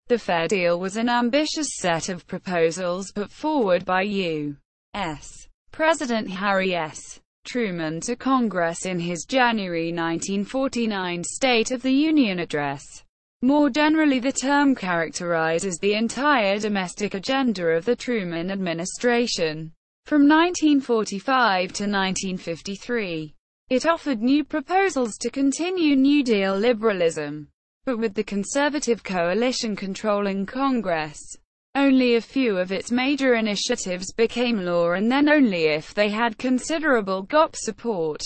The Fair Deal was an ambitious set of proposals put forward by U.S. President Harry S. Truman to Congress in his January 1949 State of the Union address. More generally, the term characterizes the entire domestic agenda of the Truman administration. From 1945 to 1953, it offered new proposals to continue New Deal liberalism. But with the conservative coalition controlling Congress, only a few of its major initiatives became law, and then only if they had considerable GOP support.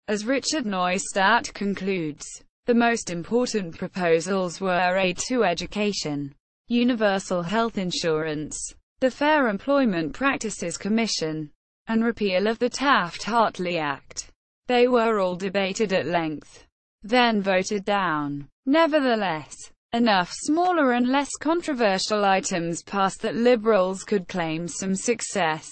As Richard Neustadt concludes, the most important proposals were aid to education, universal health insurance, the Fair Employment Practices Commission, and repeal of the Taft-Hartley Act. They were all debated at length, then voted down. Nevertheless, enough smaller and less controversial items passed that liberals could claim some success.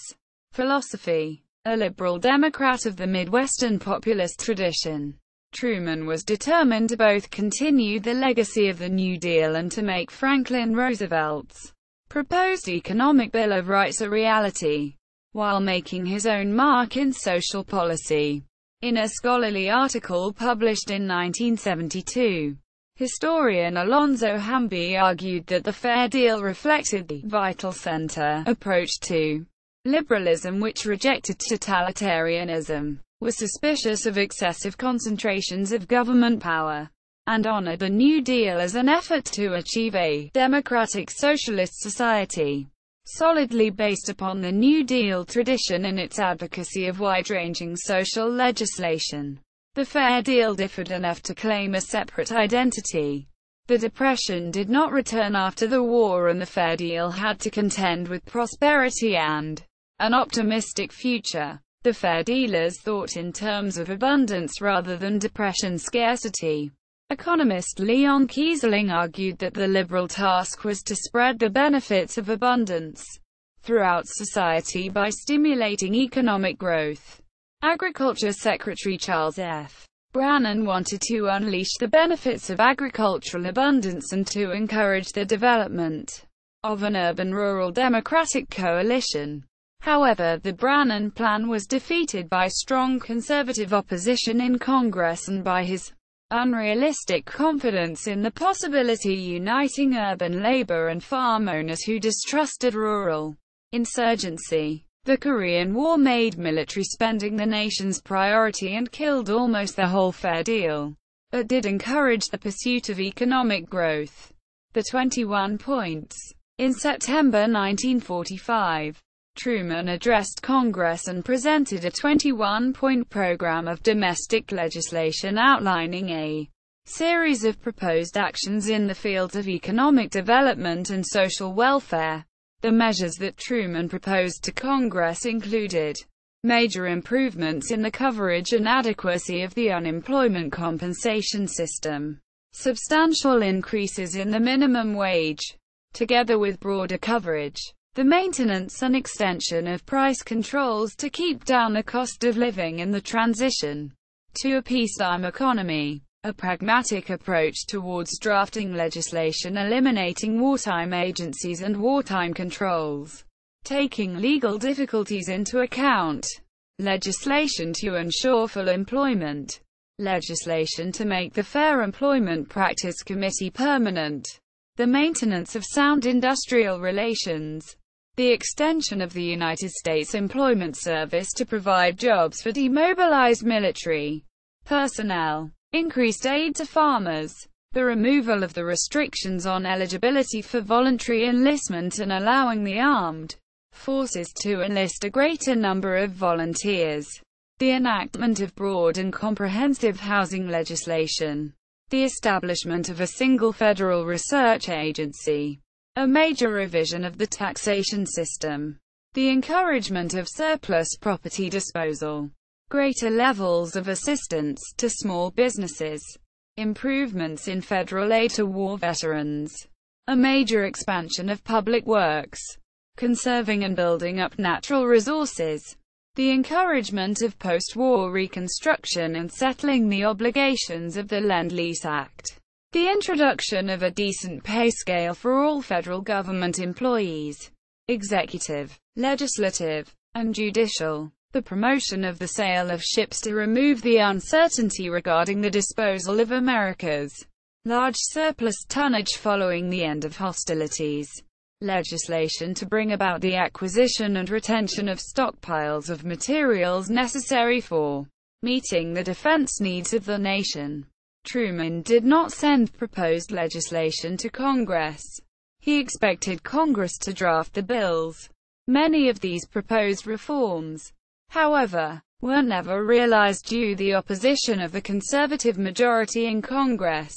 Philosophy. A liberal Democrat of the Midwestern populist tradition, Truman was determined to both continue the legacy of the New Deal and to make Franklin Roosevelt's proposed Economic Bill of Rights a reality, while making his own mark in social policy. In a scholarly article published in 1972, historian Alonzo Hamby argued that the Fair Deal reflected the vital center approach to liberalism, which rejected totalitarianism, was suspicious of excessive concentrations of government power, and honored the New Deal as an effort to achieve a democratic socialist society, solidly based upon the New Deal tradition and its advocacy of wide-ranging social legislation. The Fair Deal differed enough to claim a separate identity. The Depression did not return after the war, and the Fair Deal had to contend with prosperity and an optimistic future. The Fair Dealers thought in terms of abundance rather than depression scarcity. Economist Leon Kiesling argued that the liberal task was to spread the benefits of abundance throughout society by stimulating economic growth. Agriculture Secretary Charles F. Brannan wanted to unleash the benefits of agricultural abundance and to encourage the development of an urban-rural democratic coalition. However, the Brannan plan was defeated by strong conservative opposition in Congress and by his unrealistic confidence in the possibility uniting urban labor and farm owners who distrusted rural insurgency. The Korean War made military spending the nation's priority and killed almost the whole Fair Deal, but did encourage the pursuit of economic growth. The 21 points. In September 1945, Truman addressed Congress and presented a 21-point program of domestic legislation outlining a series of proposed actions in the fields of economic development and social welfare. The measures that Truman proposed to Congress included major improvements in the coverage and adequacy of the unemployment compensation system, substantial increases in the minimum wage, together with broader coverage, the maintenance and extension of price controls to keep down the cost of living, and the transition to a peacetime economy. A pragmatic approach towards drafting legislation eliminating wartime agencies and wartime controls, taking legal difficulties into account, legislation to ensure full employment, legislation to make the Fair Employment Practice Committee permanent, the maintenance of sound industrial relations, the extension of the United States Employment Service to provide jobs for demobilized military personnel, increased aid to farmers, the removal of the restrictions on eligibility for voluntary enlistment and allowing the armed forces to enlist a greater number of volunteers, the enactment of broad and comprehensive housing legislation, the establishment of a single federal research agency, a major revision of the taxation system, the encouragement of surplus property disposal, greater levels of assistance to small businesses, improvements in federal aid to war veterans, a major expansion of public works, conserving and building up natural resources, the encouragement of post-war reconstruction and settling the obligations of the Lend-Lease Act, the introduction of a decent pay scale for all federal government employees, executive, legislative, and judicial, the promotion of the sale of ships to remove the uncertainty regarding the disposal of America's large surplus tonnage following the end of hostilities, legislation to bring about the acquisition and retention of stockpiles of materials necessary for meeting the defense needs of the nation. Truman did not send proposed legislation to Congress. He expected Congress to draft the bills. Many of these proposed reforms, however, were never realized due to the opposition of the conservative majority in Congress.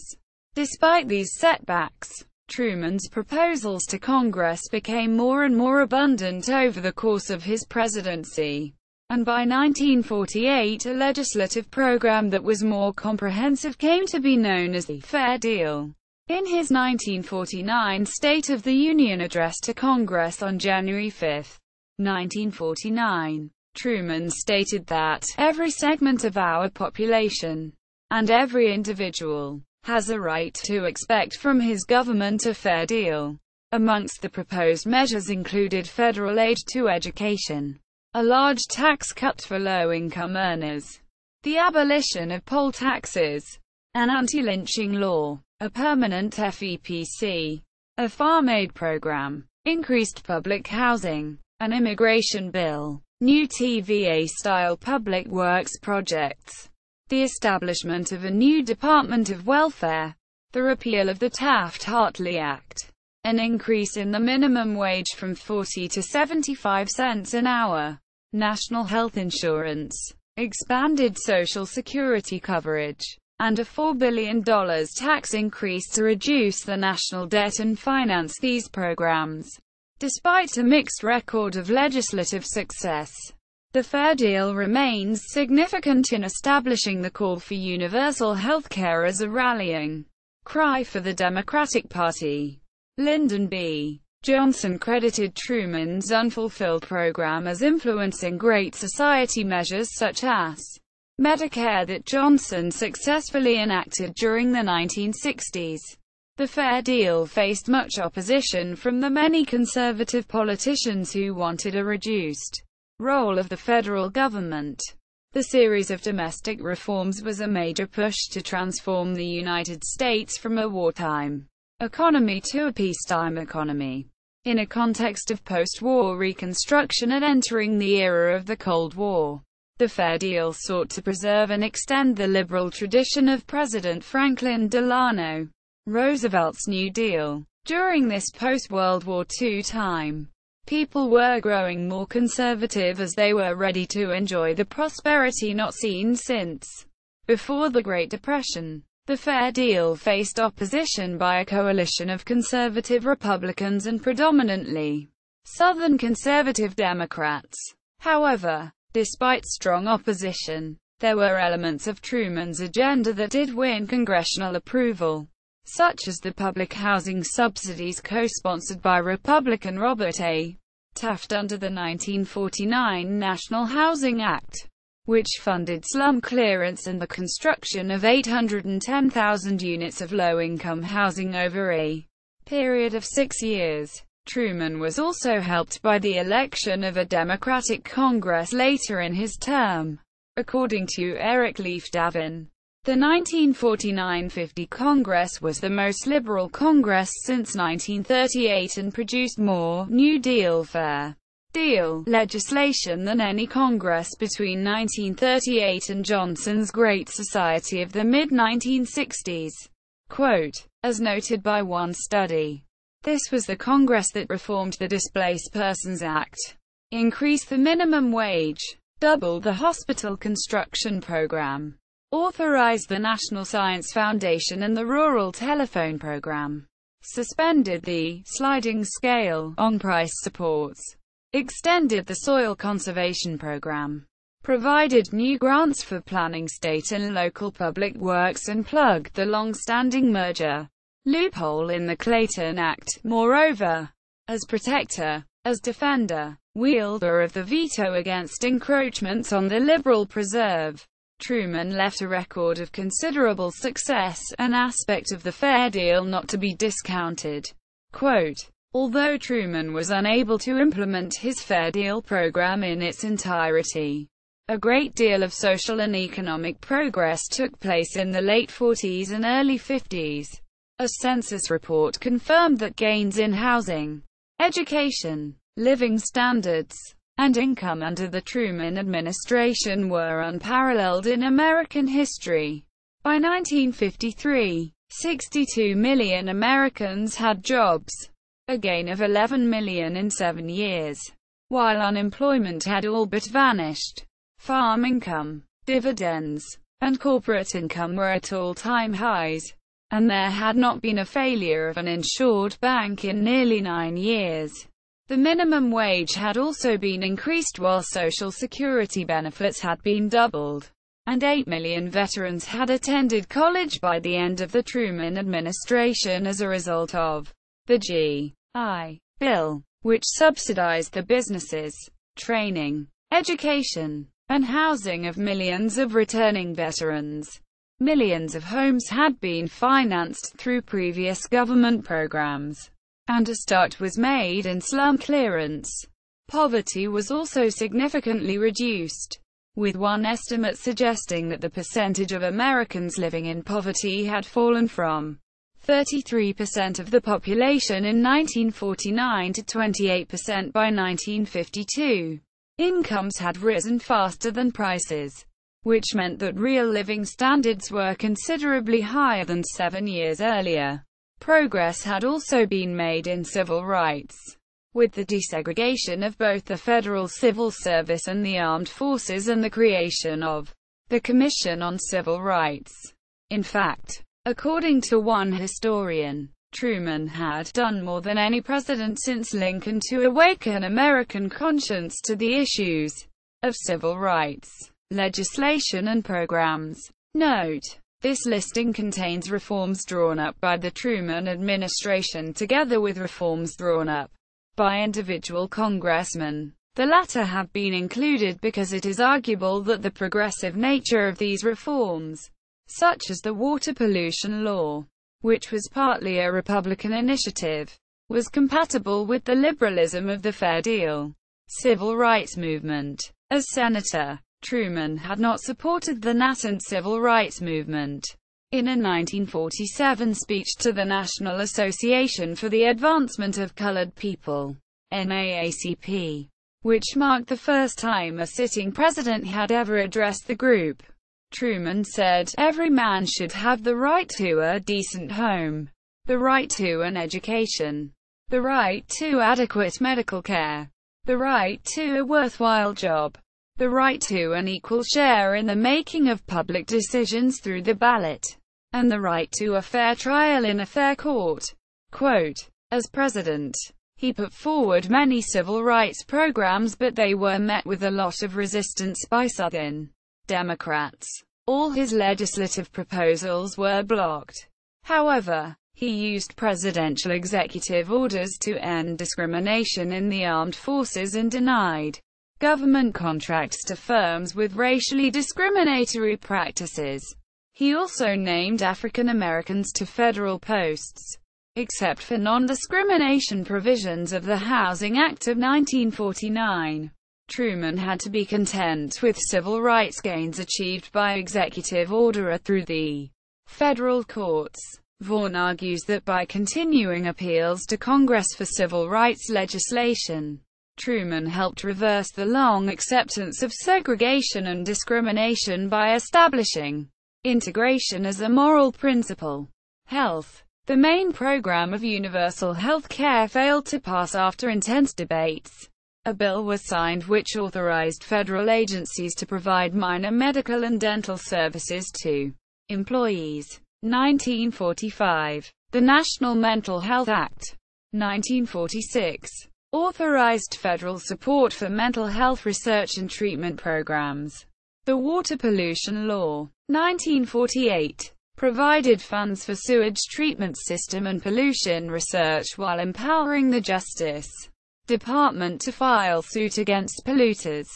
Despite these setbacks, Truman's proposals to Congress became more and more abundant over the course of his presidency, and by 1948 a legislative program that was more comprehensive came to be known as the Fair Deal. In his 1949 State of the Union address to Congress on January 5, 1949, Truman stated that, "Every segment of our population, and every individual, has a right to expect from his government a fair deal." Amongst the proposed measures included federal aid to education, a large tax cut for low-income earners, the abolition of poll taxes, an anti-lynching law, a permanent FEPC, a farm aid program, increased public housing, an immigration bill, new TVA-style public works projects, the establishment of a new Department of Welfare, the repeal of the Taft-Hartley Act, an increase in the minimum wage from 40 to 75 cents an hour, national health insurance, expanded Social Security coverage, and a $4 billion tax increase to reduce the national debt and finance these programs. Despite a mixed record of legislative success, the Fair Deal remains significant in establishing the call for universal health care as a rallying cry for the Democratic Party. Lyndon B. Johnson credited Truman's unfulfilled program as influencing Great Society measures such as Medicare that Johnson successfully enacted during the 1960s. The Fair Deal faced much opposition from the many conservative politicians who wanted a reduced role of the federal government. The series of domestic reforms was a major push to transform the United States from a wartime economy to a peacetime economy. In a context of post-war reconstruction and entering the era of the Cold War, the Fair Deal sought to preserve and extend the liberal tradition of President Franklin Delano Roosevelt's New Deal. During this post-World War II time, people were growing more conservative as they were ready to enjoy the prosperity not seen since before the Great Depression. The Fair Deal faced opposition by a coalition of conservative Republicans and predominantly Southern conservative Democrats. However, despite strong opposition, there were elements of Truman's agenda that did win congressional approval, such as the public housing subsidies co-sponsored by Republican Robert A. Taft under the 1949 National Housing Act, which funded slum clearance and the construction of 810,000 units of low-income housing over a period of 6 years. Truman was also helped by the election of a Democratic Congress later in his term. According to Eric Leaf Davin, the 1949-50 Congress was the most liberal Congress since 1938 and produced more New Deal Fair Deal legislation than any Congress between 1938 and Johnson's Great Society of the mid-1960s. Quote, as noted by one study, this was the Congress that reformed the Displaced Persons Act, increased the minimum wage, doubled the hospital construction program, authorized the National Science Foundation and the Rural Telephone Program, suspended the sliding scale on price supports, extended the Soil Conservation Program, provided new grants for planning state and local public works and plugged the long-standing merger loophole in the Clayton Act. Moreover, as protector, as defender, wielder of the veto against encroachments on the liberal preserve, Truman left a record of considerable success, an aspect of the Fair Deal not to be discounted. Quote, although Truman was unable to implement his Fair Deal program in its entirety, a great deal of social and economic progress took place in the late 40s and early 50s. A census report confirmed that gains in housing, education, living standards, and income under the Truman administration were unparalleled in American history. By 1953, 62 million Americans had jobs, a gain of 11 million in 7 years, while unemployment had all but vanished. Farm income, dividends, and corporate income were at all-time highs, and there had not been a failure of an insured bank in nearly 9 years. The minimum wage had also been increased while Social Security benefits had been doubled, and 8 million veterans had attended college by the end of the Truman administration as a result of the GI Bill, which subsidized the businesses, training, education, and housing of millions of returning veterans. Millions of homes had been financed through previous government programs, and a start was made in slum clearance. Poverty was also significantly reduced, with one estimate suggesting that the percentage of Americans living in poverty had fallen from 33% of the population in 1949 to 28% by 1952. Incomes had risen faster than prices, which meant that real living standards were considerably higher than 7 years earlier. Progress had also been made in civil rights, with the desegregation of both the federal civil service and the armed forces and the creation of the Commission on Civil Rights. In fact, according to one historian, Truman had done more than any president since Lincoln to awaken American conscience to the issues of civil rights, legislation and programs. Note: this listing contains reforms drawn up by the Truman administration together with reforms drawn up by individual congressmen. The latter have been included because it is arguable that the progressive nature of these reforms, such as the water pollution law, which was partly a Republican initiative, was compatible with the liberalism of the Fair Deal. Civil rights movement. As senator, Truman had not supported the nascent civil rights movement. In a 1947 speech to the National Association for the Advancement of Colored People, NAACP, which marked the first time a sitting president had ever addressed the group, Truman said, "Every man should have the right to a decent home, the right to an education, the right to adequate medical care, the right to a worthwhile job, the right to an equal share in the making of public decisions through the ballot, and the right to a fair trial in a fair court." Quote, as president, he put forward many civil rights programs, but they were met with a lot of resistance by Southern Democrats. All his legislative proposals were blocked. However, he used presidential executive orders to end discrimination in the armed forces and denied government contracts to firms with racially discriminatory practices. He also named African Americans to federal posts, except for non-discrimination provisions of the Housing Act of 1949. Truman had to be content with civil rights gains achieved by executive order through the federal courts. Vaughan argues that by continuing appeals to Congress for civil rights legislation, Truman helped reverse the long acceptance of segregation and discrimination by establishing integration as a moral principle. Health. The main program of universal health care failed to pass after intense debates. A bill was signed which authorized federal agencies to provide minor medical and dental services to employees. 1945. The National Mental Health Act. 1946. Authorized federal support for mental health research and treatment programs. The Water Pollution Law. 1948. Provided funds for sewage treatment system and pollution research while empowering the Justice Department to file suit against polluters.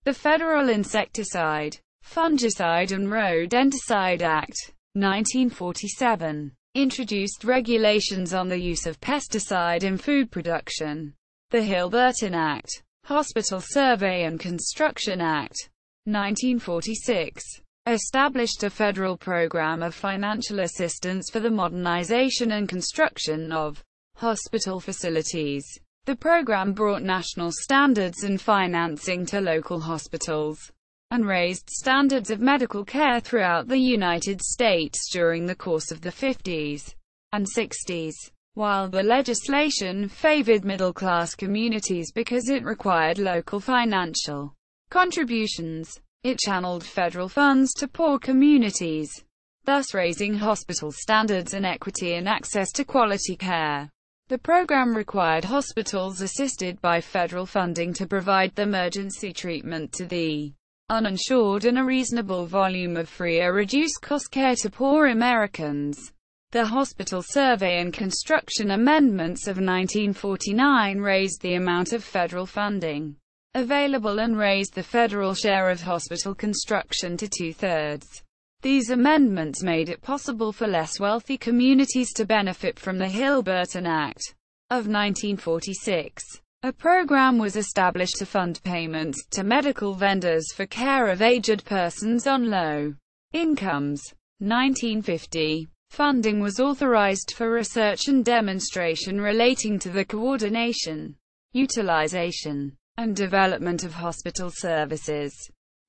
The Federal Insecticide, Fungicide and Rodenticide Act, 1947, introduced regulations on the use of pesticide in food production. The Hill-Burton Act, Hospital Survey and Construction Act, 1946, established a federal program of financial assistance for the modernization and construction of hospital facilities. The program brought national standards and financing to local hospitals, and raised standards of medical care throughout the United States during the course of the 50s and 60s. While the legislation favored middle-class communities because it required local financial contributions, it channeled federal funds to poor communities, thus raising hospital standards and equity and access to quality care. The program required hospitals assisted by federal funding to provide emergency treatment to the uninsured and a reasonable volume of free or reduced-cost care to poor Americans. The Hospital Survey and Construction Amendments of 1949 raised the amount of federal funding available and raised the federal share of hospital construction to 2/3. These amendments made it possible for less wealthy communities to benefit from the Hill-Burton Act of 1946. A program was established to fund payments to medical vendors for care of aged persons on low incomes. 1950. Funding was authorized for research and demonstration relating to the coordination, utilization, and development of hospital services.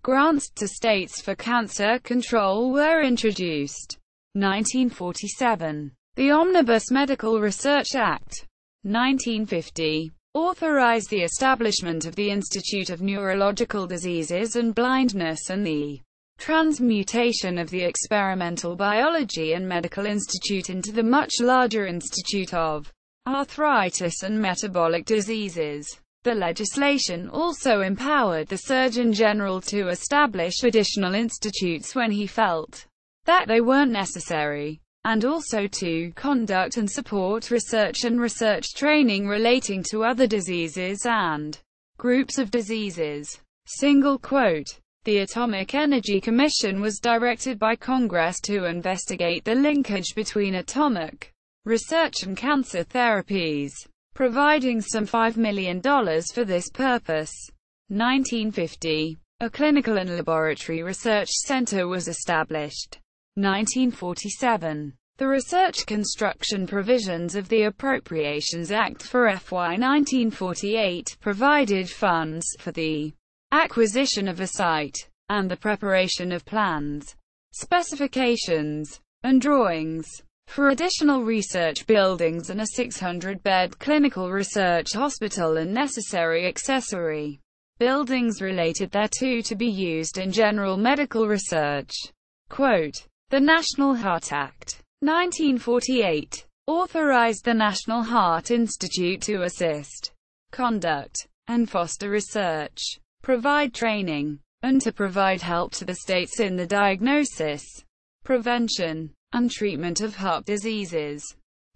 Grants to states for cancer control were introduced. 1947. The Omnibus Medical Research Act, 1950, authorized the establishment of the Institute of Neurological Diseases and Blindness and the transmutation of the Experimental Biology and Medical Institute into the much larger Institute of Arthritis and Metabolic Diseases. The legislation also empowered the Surgeon General to establish additional institutes when he felt that they weren't necessary, and also to conduct and support research and research training relating to other diseases and groups of diseases. Single quote. The Atomic Energy Commission was directed by Congress to investigate the linkage between atomic research and cancer therapies, providing some $5 million for this purpose. 1950. A clinical and laboratory research center was established. 1947. The research construction provisions of the Appropriations Act for FY 1948 provided funds for the acquisition of a site, and the preparation of plans, specifications, and drawings for additional research buildings and a 600-bed clinical research hospital and necessary accessory buildings related thereto to be used in general medical research. Quote, the National Heart Act, 1948, authorized the National Heart Institute to assist, conduct, and foster research, provide training, and to provide help to the states in the diagnosis, prevention, and treatment of heart diseases.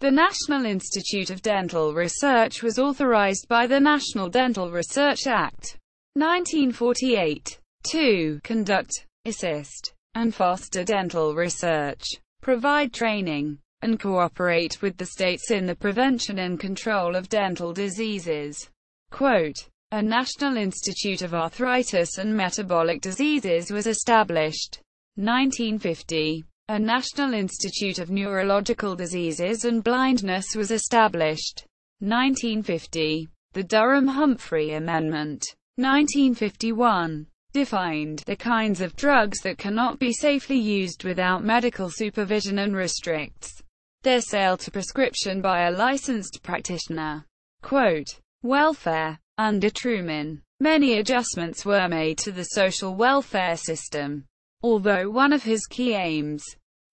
The National Institute of Dental Research was authorized by the National Dental Research Act, 1948, to conduct, assist, and foster dental research, provide training, and cooperate with the states in the prevention and control of dental diseases. Quote, a National Institute of Arthritis and Metabolic Diseases was established. 1950. A National Institute of Neurological Diseases and Blindness was established. 1950. The Durham-Humphrey Amendment, 1951, defined the kinds of drugs that cannot be safely used without medical supervision and restricts their sale to prescription by a licensed practitioner. Quote, welfare. Under Truman, many adjustments were made to the social welfare system, although one of his key aims,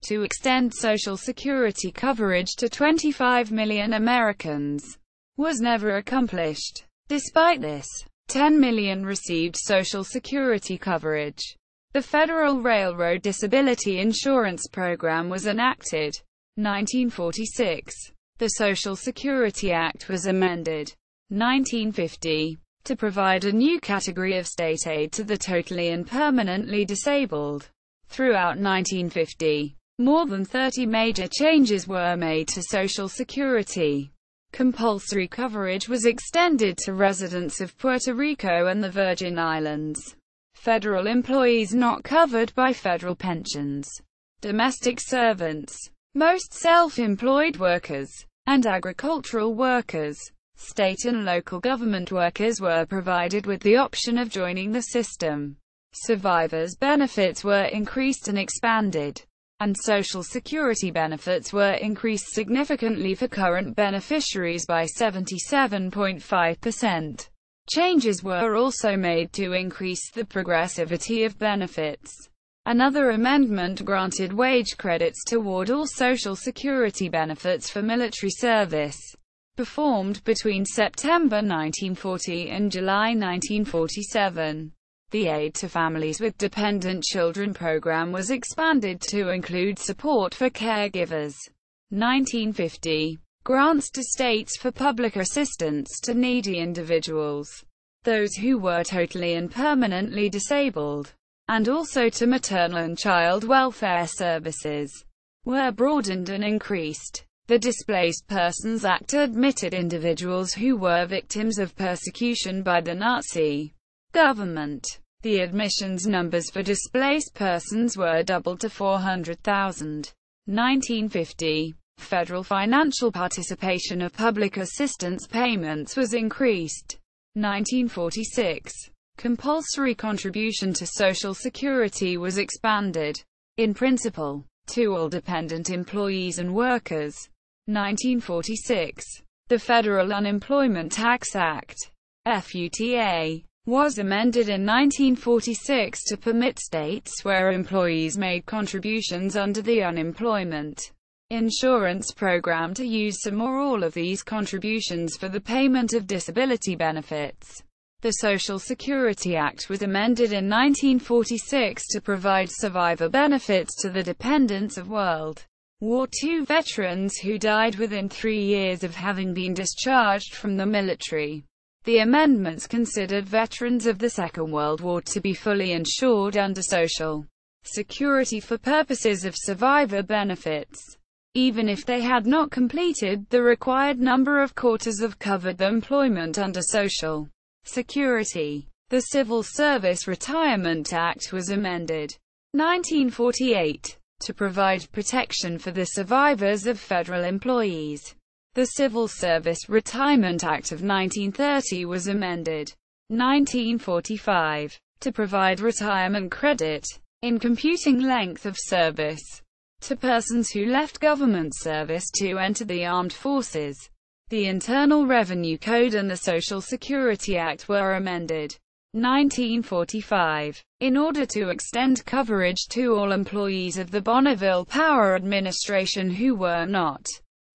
to extend Social Security coverage to 25 million Americans, was never accomplished. Despite this, 10 million received Social Security coverage. The Federal Railroad Disability Insurance Program was enacted. 1946. The Social Security Act was amended. 1950, to provide a new category of state aid to the totally and permanently disabled. Throughout 1950, more than 30 major changes were made to Social Security. Compulsory coverage was extended to residents of Puerto Rico and the Virgin Islands. Federal employees not covered by federal pensions, domestic servants, most self-employed workers, and agricultural workers, state and local government workers were provided with the option of joining the system. Survivors' benefits were increased and expanded, and Social Security benefits were increased significantly for current beneficiaries by 77.5%. Changes were also made to increase the progressivity of benefits. Another amendment granted wage credits toward all Social Security benefits for military service performed between September 1940 and July 1947. The Aid to Families with Dependent Children program was expanded to include support for caregivers. 1950. Grants to states for public assistance to needy individuals, those who were totally and permanently disabled, and also to maternal and child welfare services, were broadened and increased. The Displaced Persons Act admitted individuals who were victims of persecution by the Nazi government. The admissions numbers for displaced persons were doubled to 400,000. 1950. Federal financial participation of public assistance payments was increased. 1946. Compulsory contribution to Social Security was expanded, in principle, to all dependent employees and workers. 1946. The Federal Unemployment Tax Act, FUTA, was amended in 1946 to permit states where employees made contributions under the unemployment insurance program to use some or all of these contributions for the payment of disability benefits. The Social Security Act was amended in 1946 to provide survivor benefits to the dependents of World War II veterans who died within 3 years of having been discharged from the military. The amendments considered veterans of the Second World War to be fully insured under Social Security for purposes of survivor benefits, even if they had not completed the required number of quarters of covered employment under Social Security. The Civil Service Retirement Act was amended 1948 to provide protection for the survivors of federal employees. The Civil Service Retirement Act of 1930 was amended 1945 to provide retirement credit, in computing length of service, to persons who left government service to enter the armed forces. The Internal Revenue Code and the Social Security Act were amended 1945, in order to extend coverage to all employees of the Bonneville Power Administration who were not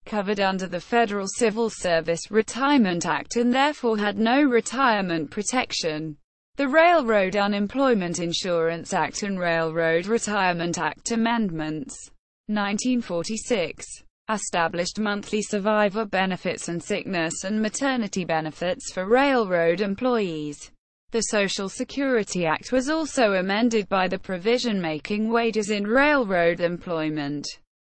covered under the Federal Civil Service Retirement Act and therefore had no retirement protection. The Railroad Unemployment Insurance Act and Railroad Retirement Act Amendments 1946 established monthly survivor benefits and sickness and maternity benefits for railroad employees. The Social Security Act was also amended by the provision making wages in railroad employment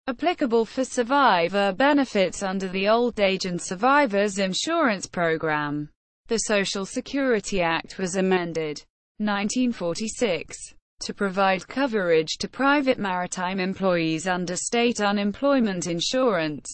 applicable for survivor benefits under the Old Age and Survivors Insurance Program. The Social Security Act was amended 1946 to provide coverage to private maritime employees under state unemployment insurance,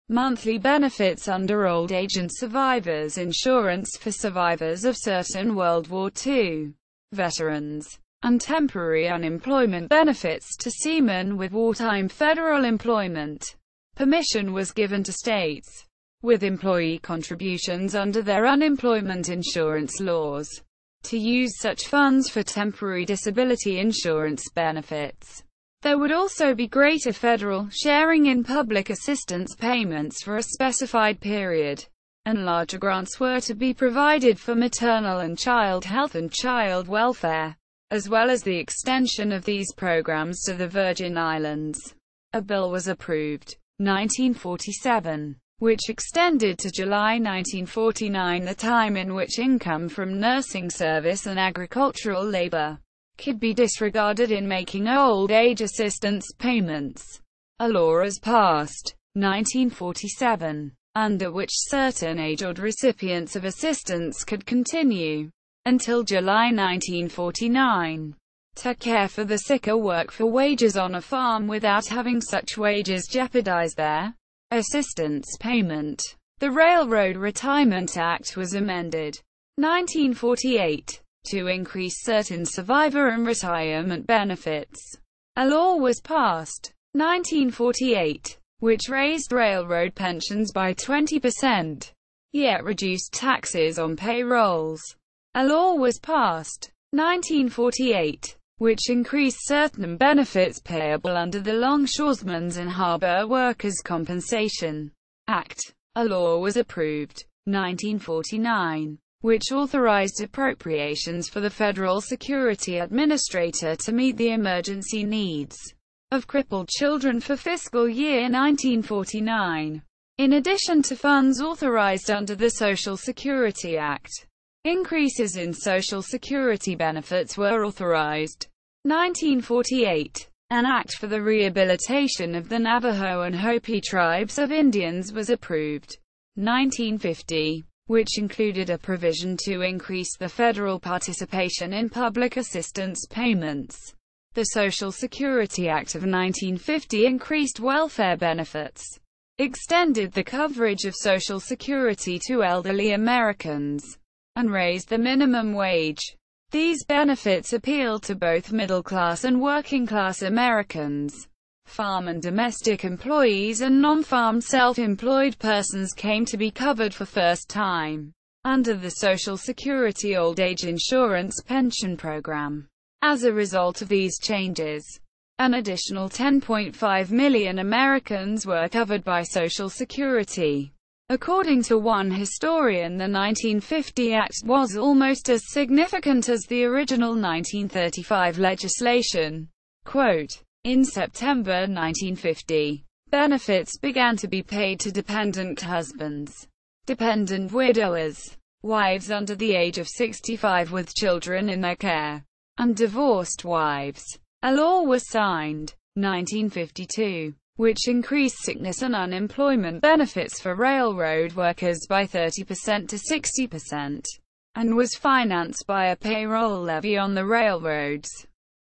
monthly benefits under Old Age and Survivors Insurance for survivors of certain World War II veterans, and temporary unemployment benefits to seamen with wartime federal employment. Permission was given to states with employee contributions under their unemployment insurance laws to use such funds for temporary disability insurance benefits. There would also be greater federal sharing in public assistance payments for a specified period, and larger grants were to be provided for maternal and child health and child welfare, as well as the extension of these programs to the Virgin Islands. A bill was approved 1947 which extended to July 1949, the time in which income from nursing service and agricultural labor could be disregarded in making old age assistance payments. A law was passed, 1947, under which certain age-old recipients of assistance could continue, until July 1949, to care for the sick or work for wages on a farm without having such wages jeopardize their assistance payment. The Railroad Retirement Act was amended, 1948, to increase certain survivor and retirement benefits. A law was passed, 1948, which raised railroad pensions by 20%, yet reduced taxes on payrolls. A law was passed, 1948, which increased certain benefits payable under the Longshoremen's and Harbor Workers' Compensation Act. A law was approved, 1949, which authorized appropriations for the Federal Security Administrator to meet the emergency needs of crippled children for fiscal year 1949. In addition to funds authorized under the Social Security Act, increases in Social Security benefits were authorized. 1948. An act for the rehabilitation of the Navajo and Hopi tribes of Indians was approved. 1950. Which included a provision to increase the federal participation in public assistance payments. The Social Security Act of 1950 increased welfare benefits, extended the coverage of Social Security to elderly Americans, and raised the minimum wage. These benefits appealed to both middle-class and working-class Americans. Farm and domestic employees and non-farm self-employed persons came to be covered for first time under the Social Security Old Age Insurance Pension Program. As a result of these changes, an additional 10.5 million Americans were covered by Social Security. According to one historian, the 1950 Act was almost as significant as the original 1935 legislation. Quote, in September 1950, benefits began to be paid to dependent husbands, dependent widowers, wives under the age of 65 with children in their care, and divorced wives. A law was signed, 1952, which increased sickness and unemployment benefits for railroad workers by 30% to 60%, and was financed by a payroll levy on the railroads.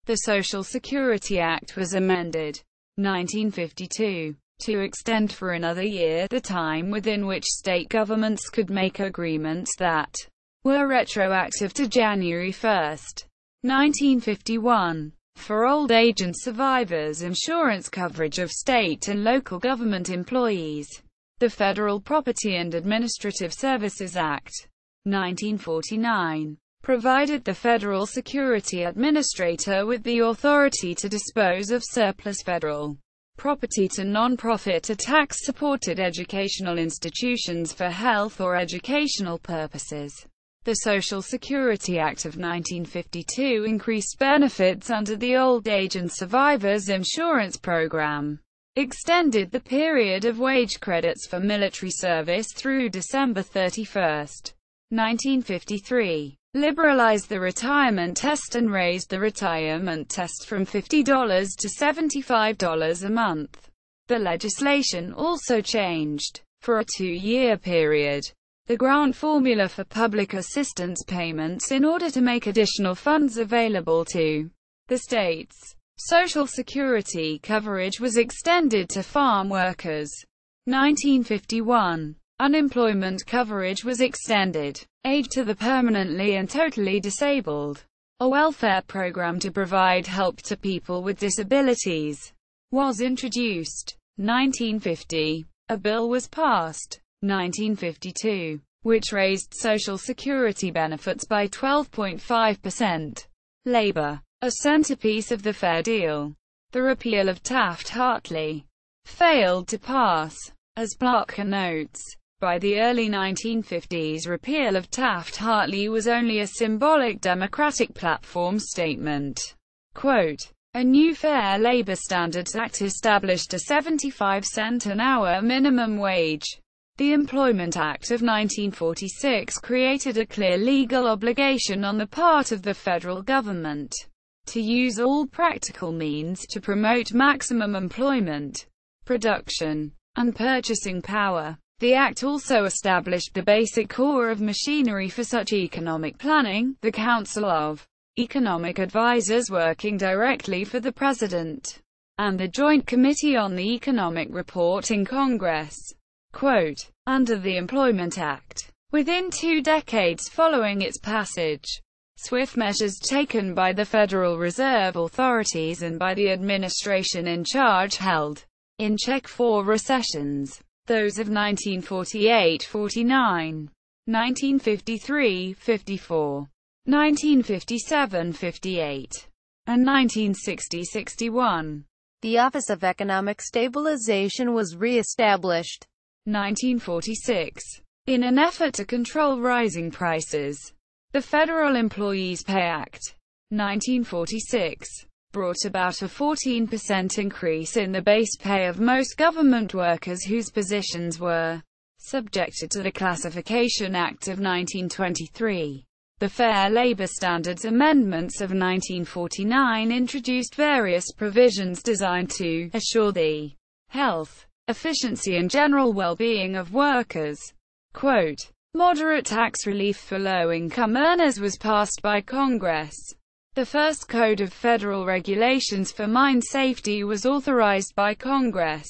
The Social Security Act was amended, 1952, to extend for another year the time within which state governments could make agreements that were retroactive to January 1, 1951, for old age and survivors insurance coverage of state and local government employees. The Federal Property and Administrative Services Act, 1949, provided the Federal Security Administrator with the authority to dispose of surplus federal property to non-profit or tax-supported educational institutions for health or educational purposes. The Social Security Act of 1952 increased benefits under the Old Age and Survivors Insurance Program, extended the period of wage credits for military service through December 31, 1953, liberalized the retirement test and raised the retirement test from $50 to $75 a month. The legislation also changed, for a 2-year period, the grant formula for public assistance payments in order to make additional funds available to the states. Social Security coverage was extended to farm workers. 1951. Unemployment coverage was extended. Aid to the permanently and totally disabled. A welfare program to provide help to people with disabilities was introduced. 1950. A bill was passed, 1952, which raised Social Security benefits by 12.5%. Labor, a centerpiece of the Fair Deal. The repeal of Taft-Hartley failed to pass. As Parker notes, by the early 1950s, repeal of Taft-Hartley was only a symbolic Democratic platform statement. Quote, a new Fair Labor Standards Act established a 75-cent an hour minimum wage. The Employment Act of 1946 created a clear legal obligation on the part of the federal government to use all practical means to promote maximum employment, production, and purchasing power. The Act also established the basic core of machinery for such economic planning, the Council of Economic Advisers working directly for the President, and the Joint Committee on the Economic Report in Congress. Quote, under the Employment Act, within 2 decades following its passage, swift measures taken by the Federal Reserve authorities and by the administration in charge held in check 4 recessions, those of 1948-49, 1953-54, 1957-58, and 1960-61. The Office of Economic Stabilization was re-established. 1946. In an effort to control rising prices, the Federal Employees Pay Act, 1946, brought about a 14% increase in the base pay of most government workers whose positions were subjected to the Classification Act of 1923. The Fair Labor Standards Amendments of 1949 introduced various provisions designed to assure the health, efficiency and general well-being of workers. Quote, moderate tax relief for low-income earners was passed by Congress. The first Code of Federal Regulations for Mine Safety was authorized by Congress.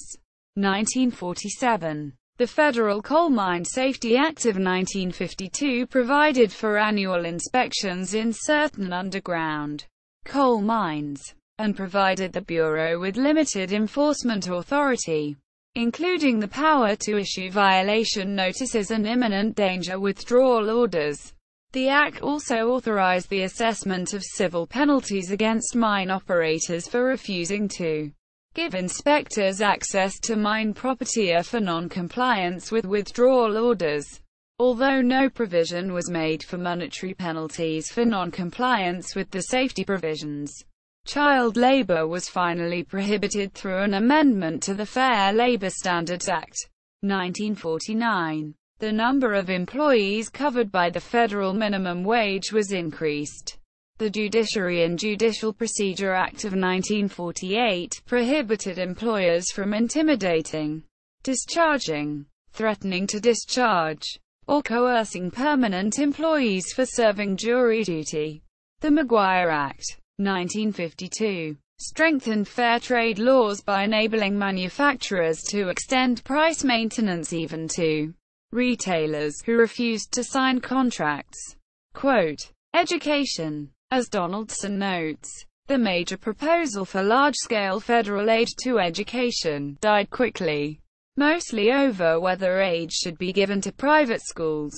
1947. The Federal Coal Mine Safety Act of 1952 provided for annual inspections in certain underground coal mines, and provided the Bureau with limited enforcement authority, including the power to issue violation notices and imminent danger withdrawal orders. The Act also authorized the assessment of civil penalties against mine operators for refusing to give inspectors access to mine property or for non-compliance with withdrawal orders. Although no provision was made for monetary penalties for non-compliance with the safety provisions, child labor was finally prohibited through an amendment to the Fair Labor Standards Act, 1949. The number of employees covered by the federal minimum wage was increased. The Judiciary and Judicial Procedure Act of 1948 prohibited employers from intimidating, discharging, threatening to discharge, or coercing permanent employees for serving jury duty. The Maguire Act, 1952, strengthened fair trade laws by enabling manufacturers to extend price maintenance even to retailers who refused to sign contracts. Quote, education. As Donaldson notes, the major proposal for large-scale federal aid to education died quickly, mostly over whether aid should be given to private schools.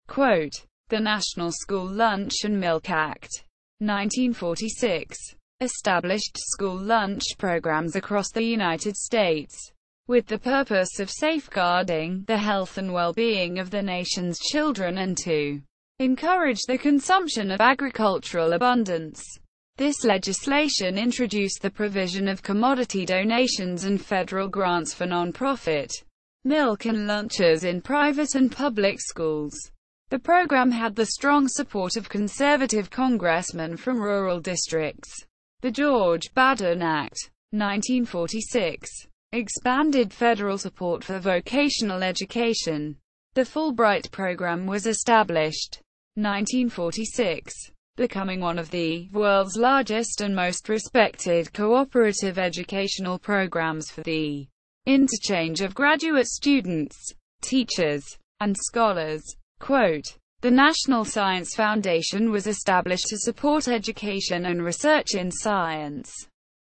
Quote, the National School Lunch and Milk Act, 1946, established school lunch programs across the United States, with the purpose of safeguarding the health and well-being of the nation's children and to encourage the consumption of agricultural abundance. This legislation introduced the provision of commodity donations and federal grants for non-profit milk and lunches in private and public schools. The program had the strong support of conservative congressmen from rural districts. The George Badden Act, 1946, expanded federal support for vocational education. The Fulbright program was established, 1946, becoming one of the world's largest and most respected cooperative educational programs for the interchange of graduate students, teachers, and scholars. Quote, the National Science Foundation was established to support education and research in science.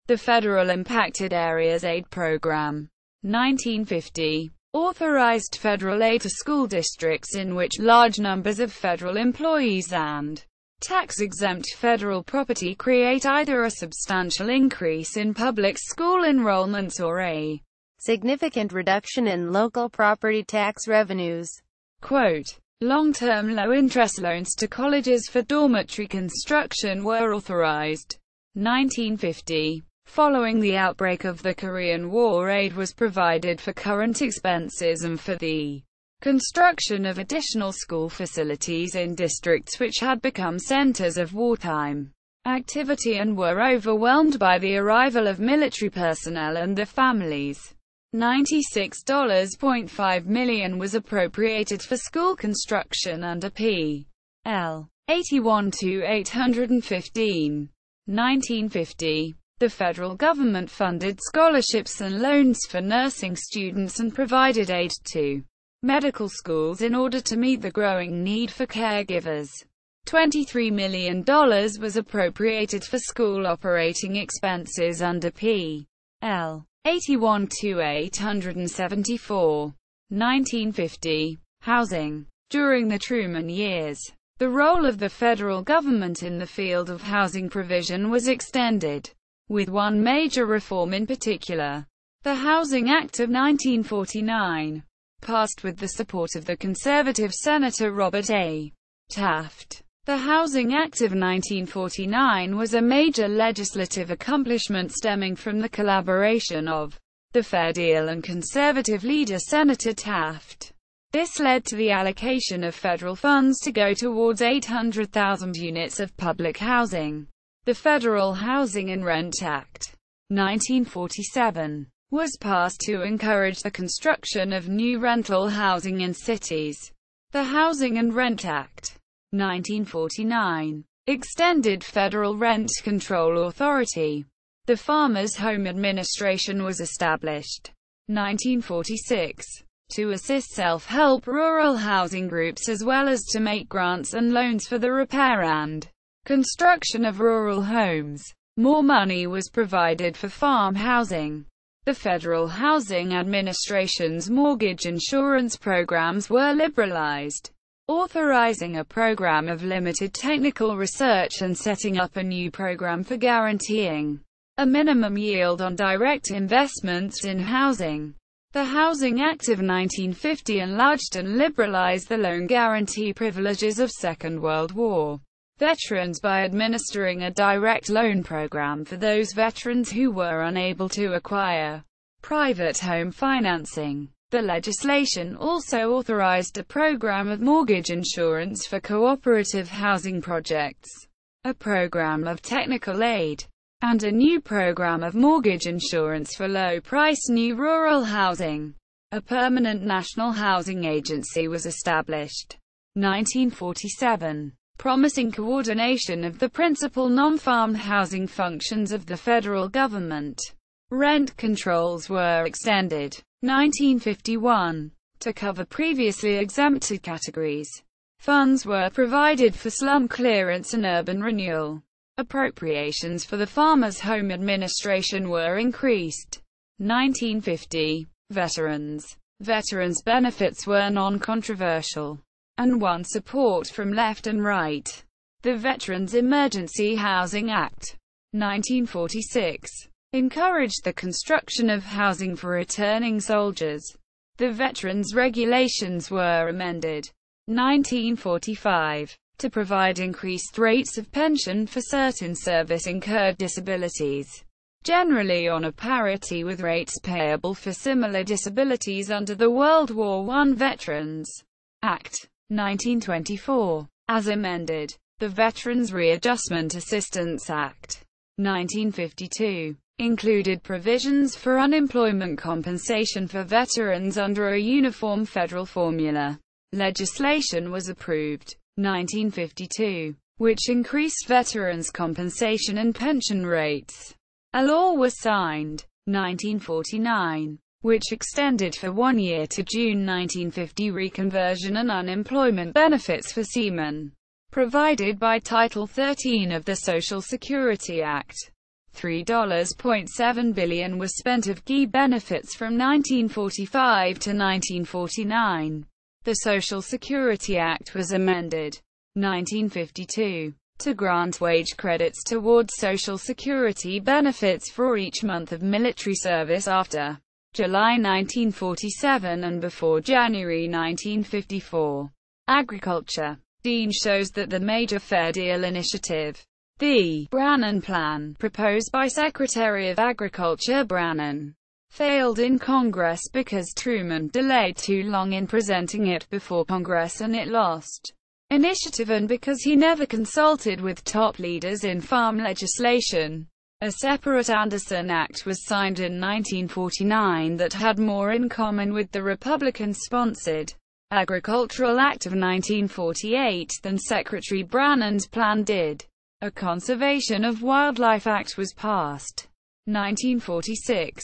The Federal Impacted Areas Aid Program, 1950, authorized federal aid to school districts in which large numbers of federal employees and tax-exempt federal property create either a substantial increase in public school enrollments or a significant reduction in local property tax revenues. Quote, long-term low-interest loans to colleges for dormitory construction were authorized. 1950. Following the outbreak of the Korean War, aid was provided for current expenses and for the construction of additional school facilities in districts which had become centers of wartime activity and were overwhelmed by the arrival of military personnel and their families. $96.5 million was appropriated for school construction under P.L. 81-815. 1950. The federal government funded scholarships and loans for nursing students and provided aid to medical schools in order to meet the growing need for caregivers. $23 million was appropriated for school operating expenses under P.L. 81-874. 1950. Housing. During the Truman years, the role of the federal government in the field of housing provision was extended, with one major reform in particular. The Housing Act of 1949, passed with the support of the conservative Senator Robert A. Taft. The Housing Act of 1949 was a major legislative accomplishment stemming from the collaboration of the Fair Deal and conservative leader Senator Taft. This led to the allocation of federal funds to go towards 800,000 units of public housing. The Federal Housing and Rent Act, 1947, was passed to encourage the construction of new rental housing in cities. The Housing and Rent Act, 1949, extended federal rent control authority. The Farmers' Home Administration was established, 1946, to assist self-help rural housing groups as well as to make grants and loans for the repair and construction of rural homes. More money was provided for farm housing. The Federal Housing Administration's mortgage insurance programs were liberalized, authorizing a program of limited technical research and setting up a new program for guaranteeing a minimum yield on direct investments in housing. The Housing Act of 1950 enlarged and liberalized the loan guarantee privileges of Second World War veterans by administering a direct loan program for those veterans who were unable to acquire private home financing. The legislation also authorized a program of mortgage insurance for cooperative housing projects, a program of technical aid, and a new program of mortgage insurance for low-price new rural housing. A permanent national housing agency was established, 1947, promising coordination of the principal non-farm housing functions of the federal government. Rent controls were extended, 1951, to cover previously exempted categories. Funds were provided for slum clearance and urban renewal. Appropriations for the Farmers' Home Administration were increased. 1950. Veterans. Veterans' benefits were non-controversial and won support from left and right. The Veterans Emergency Housing Act, 1946, encouraged the construction of housing for returning soldiers. The Veterans Regulations were amended, 1945, to provide increased rates of pension for certain service-incurred disabilities, generally on a parity with rates payable for similar disabilities under the World War I Veterans Act, 1924, as amended. The Veterans Readjustment Assistance Act, 1952, included provisions for unemployment compensation for veterans under a uniform federal formula. Legislation was approved, 1952, which increased veterans' compensation and pension rates. A law was signed, 1949, which extended for 1 year to June 1950 reconversion and unemployment benefits for seamen, provided by Title 13 of the Social Security Act. $3.7 billion was spent of key benefits from 1945 to 1949. The Social Security Act was amended, 1952, to grant wage credits towards Social Security benefits for each month of military service after July 1947 and before January 1954. Agriculture. Dean shows that the major Fair Deal initiative, the Brannan Plan, proposed by Secretary of Agriculture Brannan, failed in Congress because Truman delayed too long in presenting it before Congress and it lost initiative, and because he never consulted with top leaders in farm legislation. A separate Anderson Act was signed in 1949 that had more in common with the Republican-sponsored Agricultural Act of 1948 than Secretary Brannan's plan did. A Conservation of Wildlife Act was passed 1946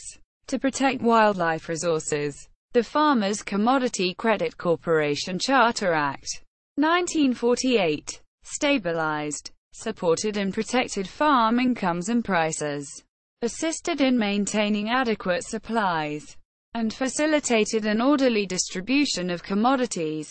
to protect wildlife resources. The Farmers Commodity Credit Corporation Charter Act 1948 stabilized, supported and protected farm incomes and prices, assisted in maintaining adequate supplies, and facilitated an orderly distribution of commodities.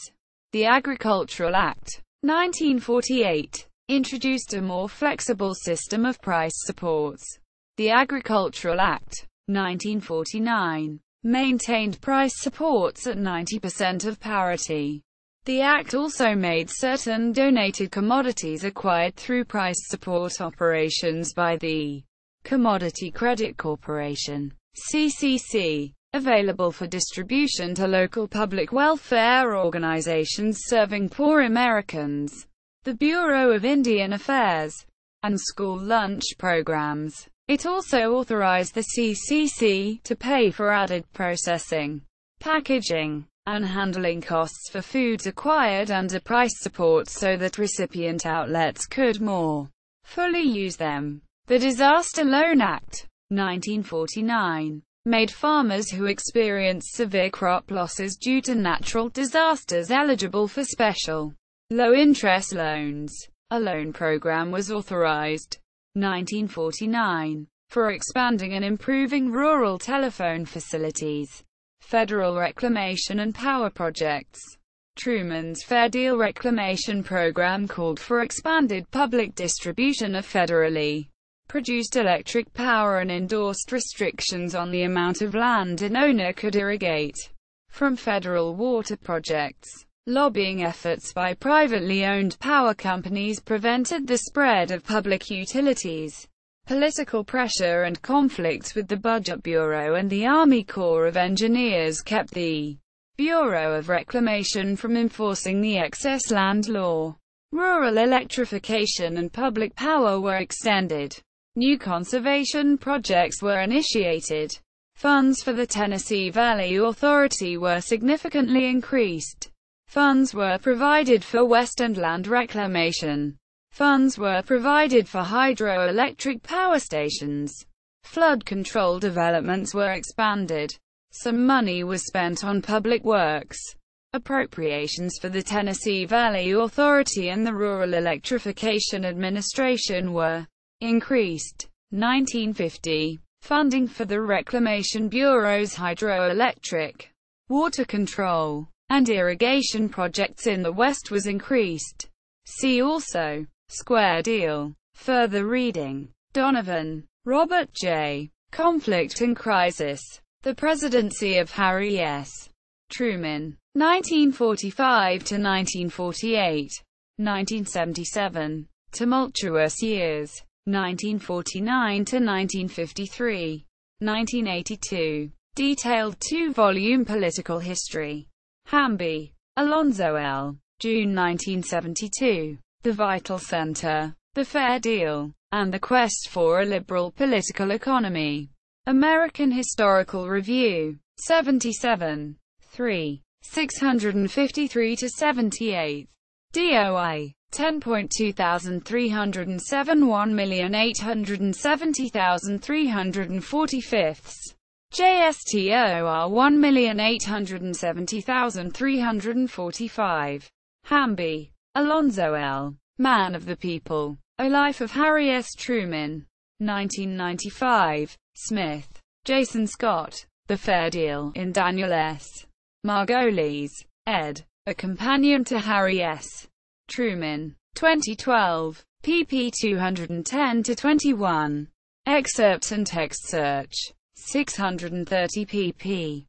The Agricultural Act 1948 introduced a more flexible system of price supports. The Agricultural Act 1949 maintained price supports at 90% of parity. The Act also made certain donated commodities acquired through price support operations by the Commodity Credit Corporation (CCC) available for distribution to local public welfare organizations serving poor Americans, the Bureau of Indian Affairs, and school lunch programs. It also authorized the CCC to pay for added processing, packaging, and handling costs for foods acquired under price support so that recipient outlets could more fully use them. The Disaster Loan Act 1949 made farmers who experienced severe crop losses due to natural disasters eligible for special low-interest loans. A loan program was authorized 1949 for expanding and improving rural telephone facilities, federal reclamation and power projects. Truman's Fair Deal reclamation program called for expanded public distribution of federally produced electric power and endorsed restrictions on the amount of land an owner could irrigate from federal water projects. Lobbying efforts by privately owned power companies prevented the spread of public utilities. Political pressure and conflicts with the Budget Bureau and the Army Corps of Engineers kept the Bureau of Reclamation from enforcing the excess land law. Rural electrification and public power were extended. New conservation projects were initiated. Funds for the Tennessee Valley Authority were significantly increased. Funds were provided for West End land reclamation. Funds were provided for hydroelectric power stations. Flood control developments were expanded. Some money was spent on public works. Appropriations for the Tennessee Valley Authority and the Rural Electrification Administration were increased. 1950. Funding for the Reclamation Bureau's hydroelectric, water control, and irrigation projects in the West was increased. See also Square Deal. Further reading. Donovan, Robert J. Conflict and Crisis. The Presidency of Harry S. Truman. 1945 to 1948. 1977. Tumultuous Years. 1949 to 1953. 1982. Detailed 2-volume political history. Hamby, Alonzo L. June 1972. The Vital Center, The Fair Deal, and the Quest for a Liberal Political Economy. American Historical Review. 77. 3. 653-78. DOI. 10.2307 1,870,345. JSTOR 1,870,345. Hamby, Alonzo L. Man of the People. A Life of Harry S. Truman. 1995. Smith, Jason Scott. The Fair Deal, in Daniel S. Margolis, ed. A Companion to Harry S. Truman. 2012. pp. 210-21. Excerpt and text search. 630 pp.